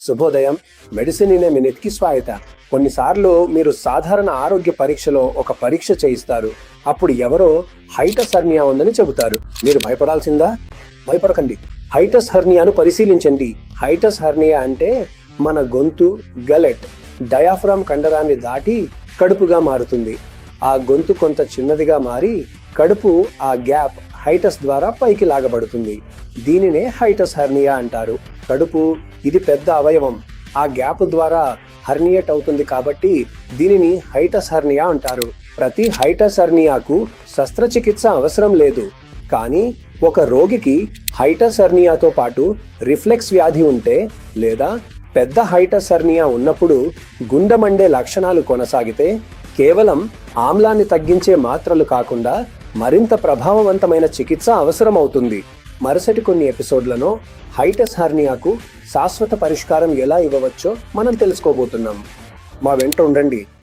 శుభోదయం. Medicine in a మినిట్కి స్వాగత. కొన్నిసార్లు మీరు సాధారణ ఆరోగ్య పరీక్షలో ఒక పరీక్ష చేయిస్తారు. అప్పుడు ఎవరో హైటస్ హెర్నియా ఉందని చెబుతారు. మీరు భయపడాల్సిందా? భయపడకండి. హైటస్ హెర్నియాను పరిశీలించండి. హైటస్ హెర్నియా అంటే మన గొంతు గలెట్ డయాఫ్రామ్ కండరాన్ని దాటి కడుపుగా మారుతుంది. ఆ గొంతు కొంత చిన్నదిగా మారి కడుపు ఆ గ్యాప్ హైటస్ ద్వారా పైకి లాగబడుతుంది. దీనినే హైటస్ హెర్నియా అంటారు. కడుపు ఇది పెద్ద అవయవం. ఆ గ్యాప్ ద్వారా హెర్నియేట్ అవుతుంది కాబట్టి దీనిని హైటస్ హెర్నియా అంటారు. ప్రతి హైటస్ హెర్నియాకు శస్త్రచికిత్స అవసరం లేదు. కానీ ఒక రోగికి హైటస్ హెర్నియాతో పాటు రిఫ్లెక్స్ వ్యాధి ఉంటే లేదా పెద్ద హైటస్ హెర్నియా ఉన్నప్పుడు గుండె మండే లక్షణాలు కొనసాగితే కేవలం ఆమ్లాన్ని తగ్గించే మాత్రలు కాకుండా మరింత ప్రభావవంతమైన చికిత్స అవసరమవుతుంది. మరుసటి కొన్ని ఎపిసోడ్లలో హైటస్ హెర్నియాకు శాశ్వత పరిష్కారం ఎలా ఇవ్వవచ్చో మనం తెలుసుకోబోతున్నాం. మా వెంట ఉండండి.